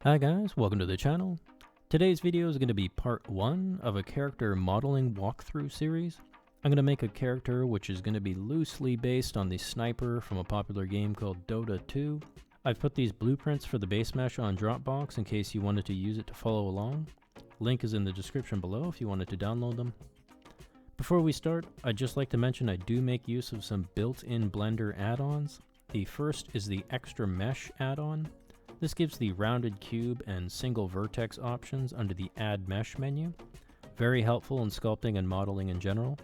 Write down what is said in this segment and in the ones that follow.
Hi guys, welcome to the channel. Today's video is going to be part 1 of a character modeling walkthrough series. I'm going to make a character which is going to be loosely based on the sniper from a popular game called Dota 2. I've put these blueprints for the base mesh on Dropbox in case you wanted to use it to follow along. Link is in the description below if you wanted to download them. Before we start, I'd just like to mention I do make use of some built-in Blender add-ons. The first is the Extra Mesh add-on. This gives the rounded cube and single vertex options under the Add Mesh menu. Very helpful in sculpting and modeling in general.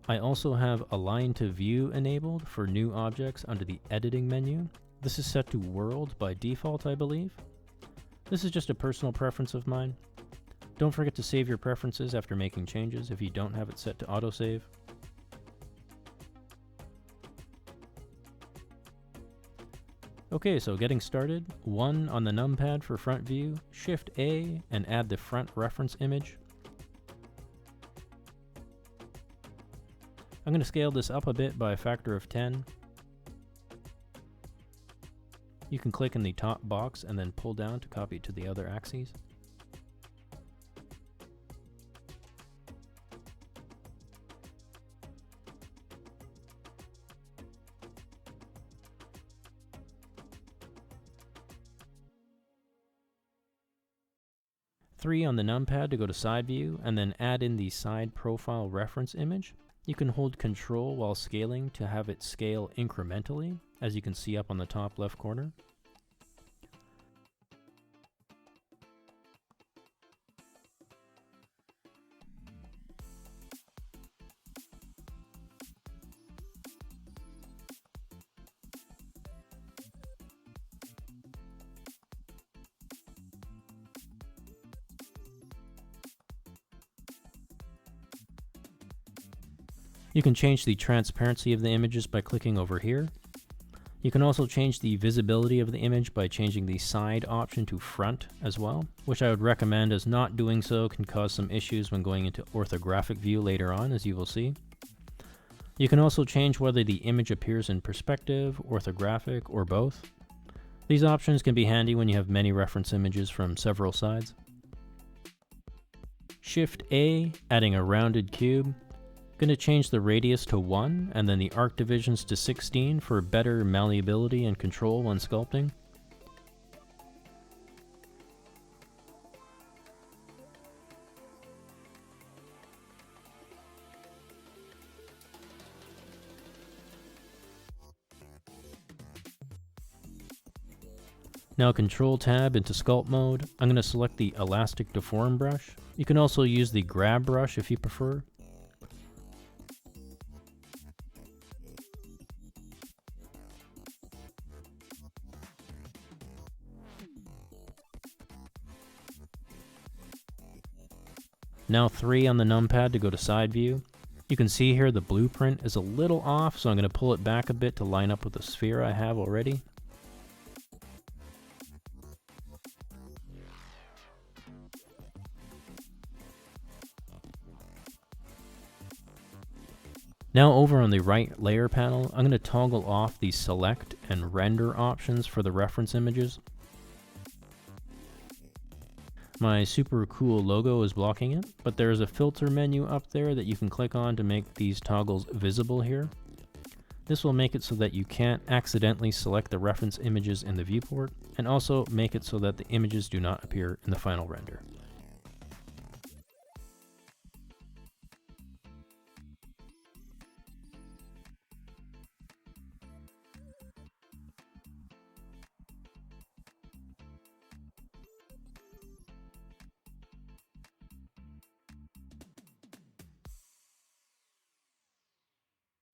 I also have Align to View enabled for new objects under the Editing menu. This is set to World by default, I believe. This is just a personal preference of mine. Don't forget to save your preferences after making changes if you don't have it set to autosave. Okay, so getting started, 1 on the numpad for front view, Shift A and add the front reference image. I'm going to scale this up a bit by a factor of 10. You can click in the top box and then pull down to copy it to the other axes. Three on the numpad to go to side view and then add in the side profile reference image. You can hold Control while scaling to have it scale incrementally, as you can see up on the top left corner. You can change the transparency of the images by clicking over here. You can also change the visibility of the image by changing the side option to front as well, which I would recommend, as not doing so can cause some issues when going into orthographic view later on, as you will see. You can also change whether the image appears in perspective, orthographic, or both. These options can be handy when you have many reference images from several sides. Shift A, adding a rounded cube. Going to change the radius to 1 and then the arc divisions to 16 for better malleability and control when sculpting. Now Control Tab into Sculpt mode. I'm going to select the Elastic Deform brush. You can also use the Grab brush if you prefer. Now 3 on the numpad to go to side view. You can see here the blueprint is a little off, so I'm going to pull it back a bit to line up with the sphere I have already. Now over on the right layer panel, I'm going to toggle off the select and render options for the reference images. My super cool logo is blocking it, but there is a filter menu up there that you can click on to make these toggles visible here. This will make it so that you can't accidentally select the reference images in the viewport, and also make it so that the images do not appear in the final render.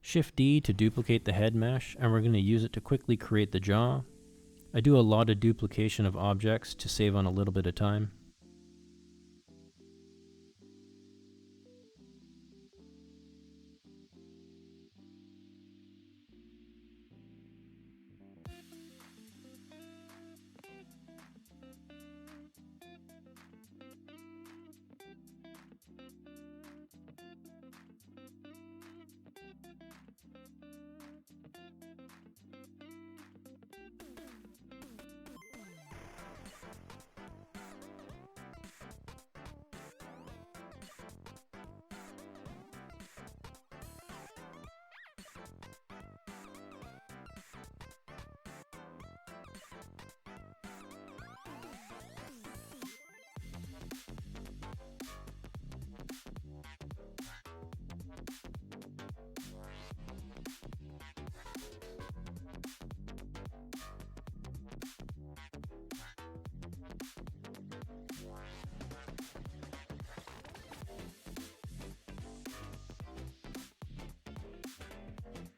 Shift D to duplicate the head mesh, and we're going to use it to quickly create the jaw. I do a lot of duplication of objects to save on a little bit of time.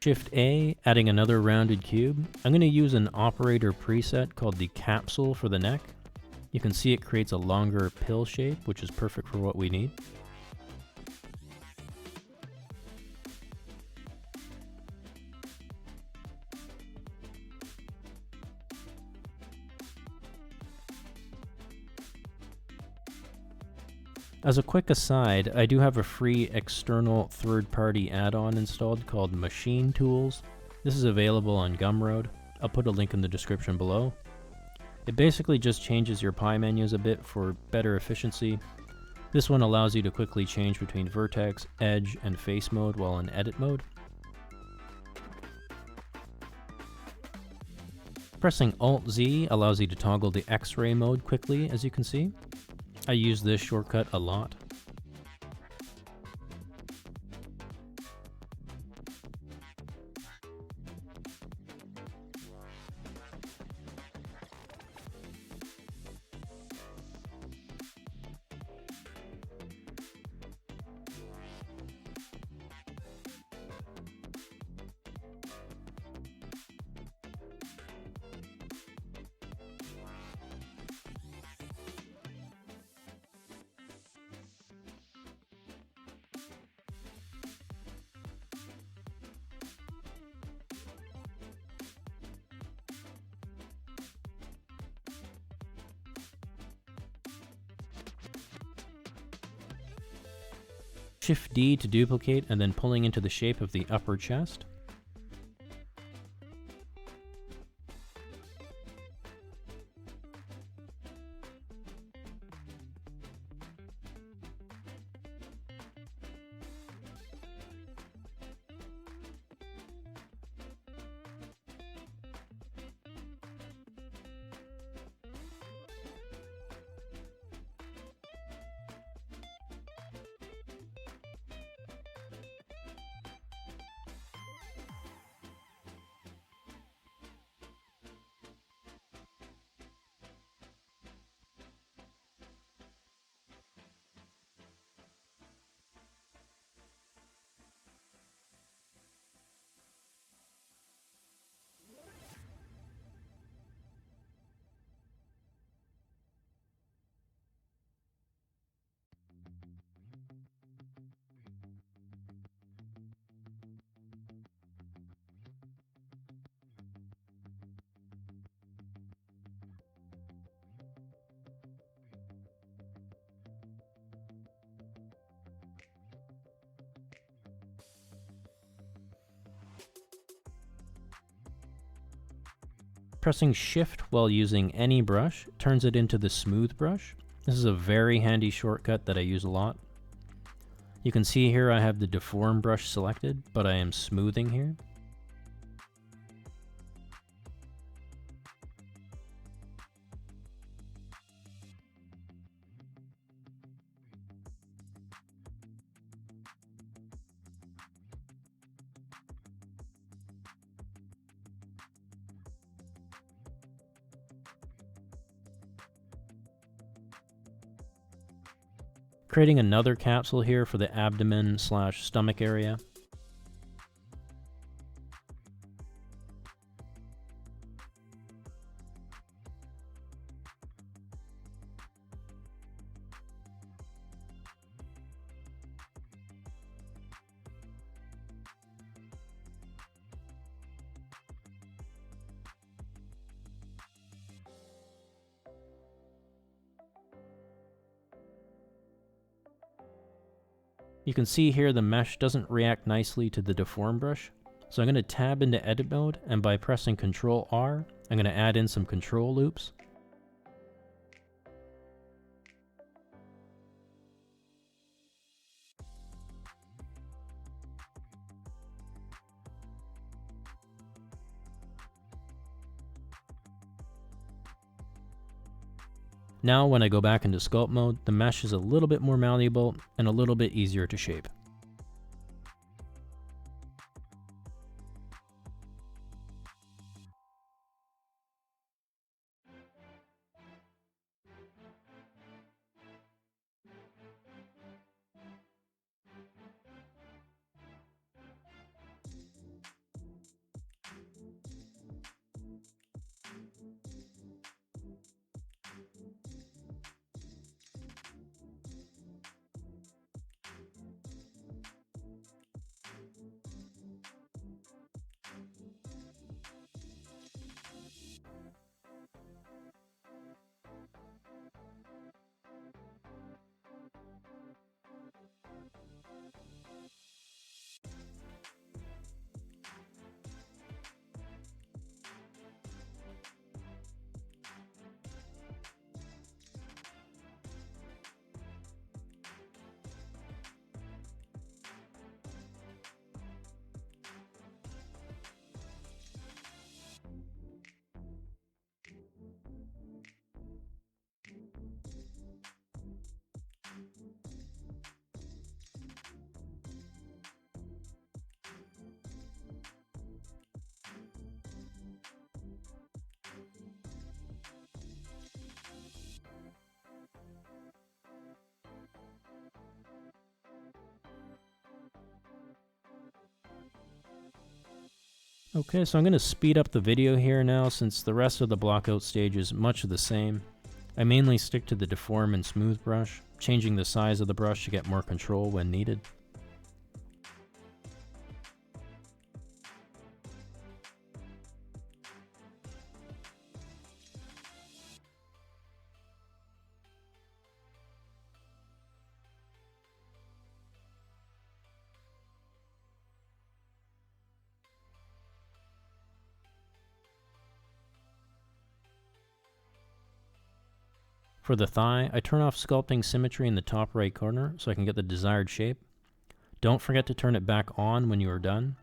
Shift A, adding another rounded cube. I'm going to use an operator preset called the capsule for the neck. You can see it creates a longer pill shape, which is perfect for what we need. As a quick aside, I do have a free external third-party add-on installed called Machine Tools. This is available on Gumroad. I'll put a link in the description below. It basically just changes your pie menus a bit for better efficiency. This one allows you to quickly change between vertex, edge, and face mode while in edit mode. Pressing Alt-Z allows you to toggle the X-ray mode quickly, as you can see. I use this shortcut a lot. Shift D to duplicate and then pulling into the shape of the upper chest. Pressing Shift while using any brush turns it into the smooth brush. This is a very handy shortcut that I use a lot. You can see here I have the deform brush selected, but I am smoothing here. Creating another capsule here for the abdomen/stomach area. You can see here the mesh doesn't react nicely to the deform brush, so I'm going to tab into edit mode, and by pressing Ctrl R, I'm going to add in some control loops. Now when I go back into sculpt mode, the mesh is a little bit more malleable and a little bit easier to shape. Okay, so I'm going to speed up the video here now since the rest of the blockout stage is much the same. I mainly stick to the deform and smooth brush, changing the size of the brush to get more control when needed. For the thigh, I turn off sculpting symmetry in the top right corner so I can get the desired shape. Don't forget to turn it back on when you are done.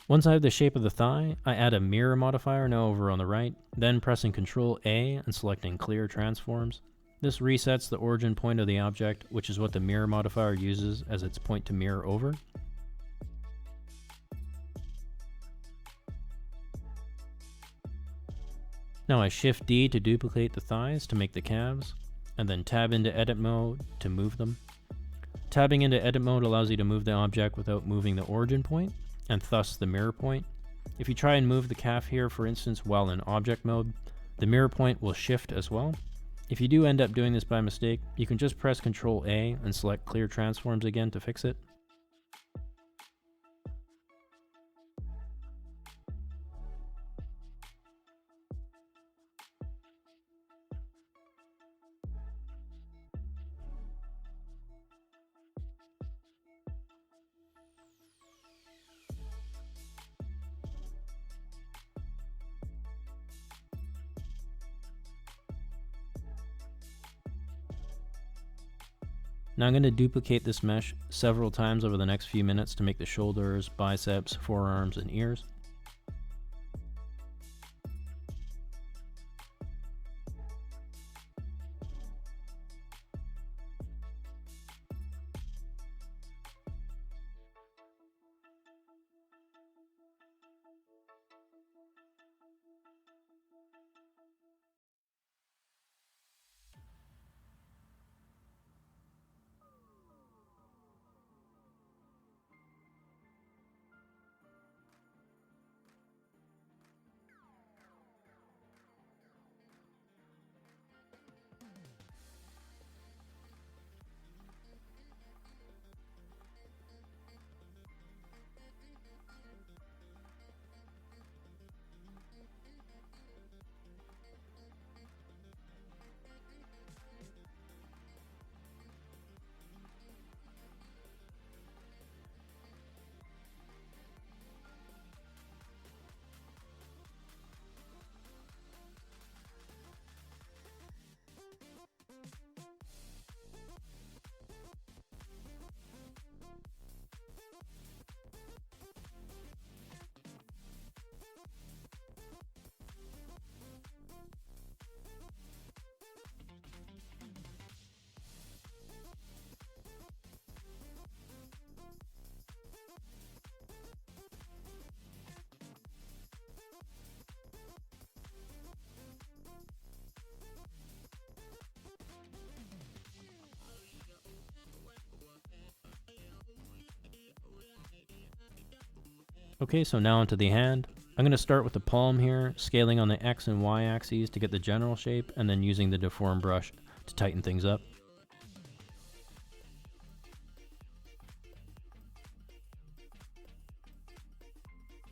Once I have the shape of the thigh, I add a mirror modifier now over on the right, then pressing Ctrl A and selecting Clear Transforms. This resets the origin point of the object, which is what the mirror modifier uses as its point to mirror over. Now I Shift D to duplicate the thighs to make the calves, and then tab into Edit Mode to move them. Tabbing into Edit Mode allows you to move the object without moving the origin point, and thus the mirror point. If you try and move the calf here, for instance, while in object mode, the mirror point will shift as well. If you do end up doing this by mistake, you can just press Ctrl A and select Clear Transforms again to fix it. Now I'm going to duplicate this mesh several times over the next few minutes to make the shoulders, biceps, forearms, and ears. Okay, so now onto the hand. I'm going to start with the palm here, scaling on the X and Y axes to get the general shape, and then using the deform brush to tighten things up.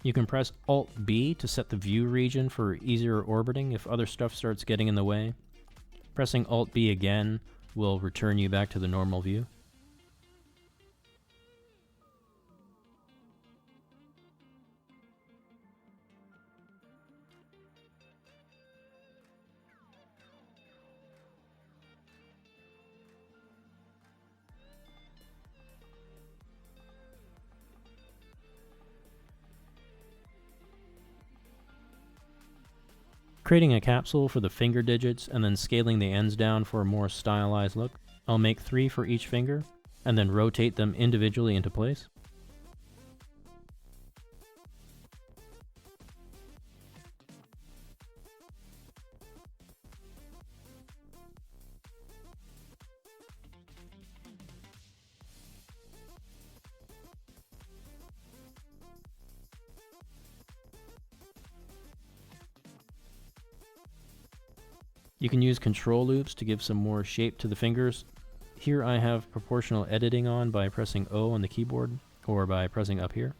You can press Alt-B to set the view region for easier orbiting if other stuff starts getting in the way. Pressing Alt-B again will return you back to the normal view. Creating a capsule for the finger digits and then scaling the ends down for a more stylized look. I'll make 3 for each finger and then rotate them individually into place. You can use control loops to give some more shape to the fingers. Here I have proportional editing on by pressing O on the keyboard or by pressing up here.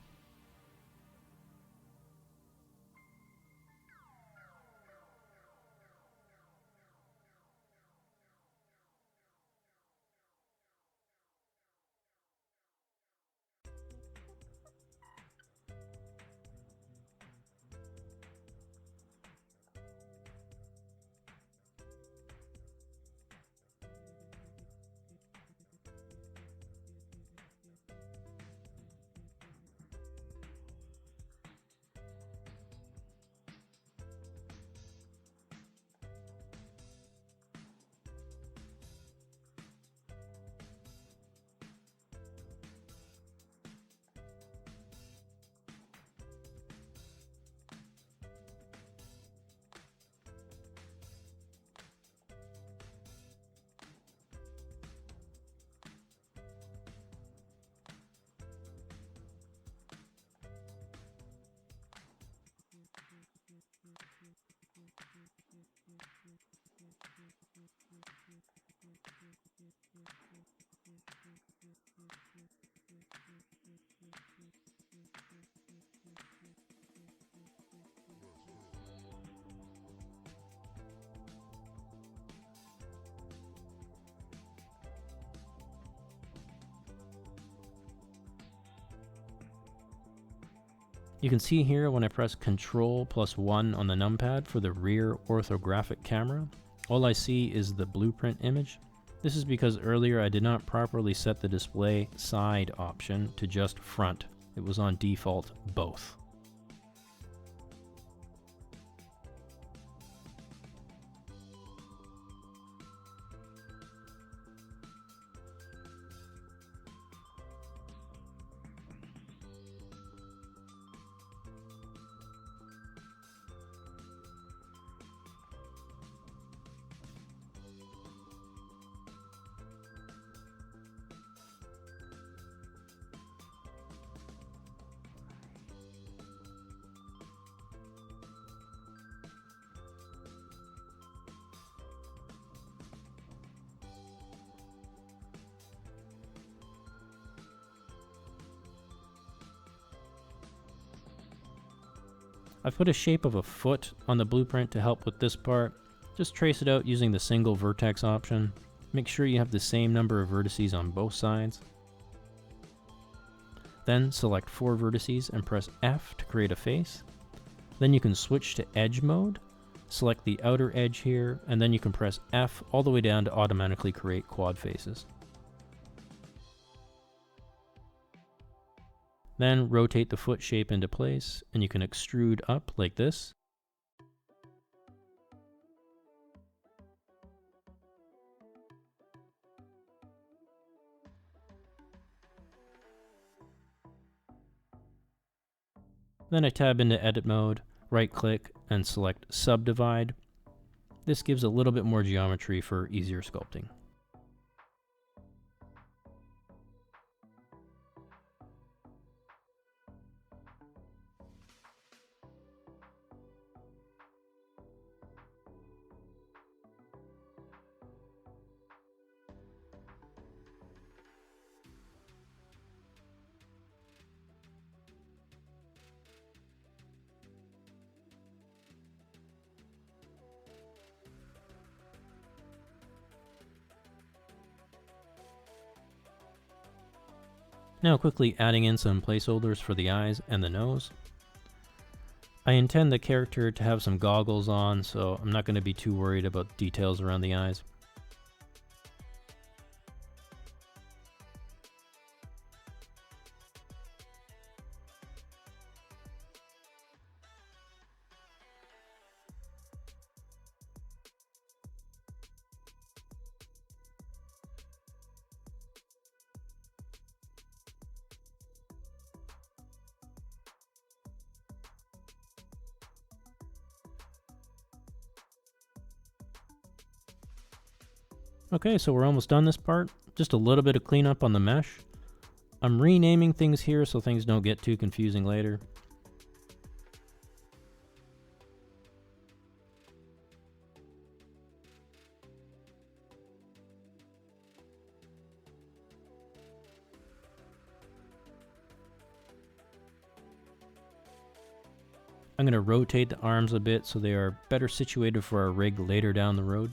You can see here when I press Ctrl+1 on the numpad for the rear orthographic camera, all I see is the blueprint image. This is because earlier I did not properly set the display side option to just front. It was on default both. I've put a shape of a foot on the blueprint to help with this part. Just trace it out using the single vertex option. Make sure you have the same number of vertices on both sides. Then select 4 vertices and press F to create a face. Then you can switch to edge mode. Select the outer edge here, and then you can press F all the way down to automatically create quad faces. Then rotate the foot shape into place, and you can extrude up like this. Then I tab into edit mode, right click, and select subdivide. This gives a little bit more geometry for easier sculpting. Now quickly adding in some placeholders for the eyes and the nose. I intend the character to have some goggles on, so I'm not going to be too worried about details around the eyes. Okay, so we're almost done this part. Just a little bit of cleanup on the mesh. I'm renaming things here so things don't get too confusing later. I'm going to rotate the arms a bit so they are better situated for our rig later down the road.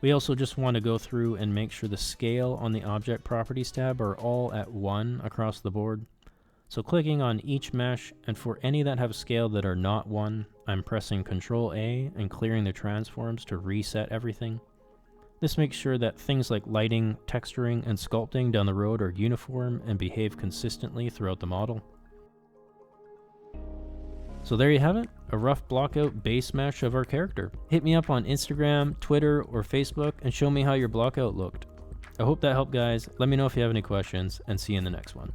We also just want to go through and make sure the scale on the Object Properties tab are all at 1 across the board. So clicking on each mesh, and for any that have scale that are not 1, I'm pressing Ctrl A and clearing the transforms to reset everything. This makes sure that things like lighting, texturing, and sculpting down the road are uniform and behave consistently throughout the model. So there you have it, a rough blockout base mesh of our character. Hit me up on Instagram, Twitter, or Facebook and show me how your blockout looked. I hope that helped, guys. Let me know if you have any questions, and see you in the next one.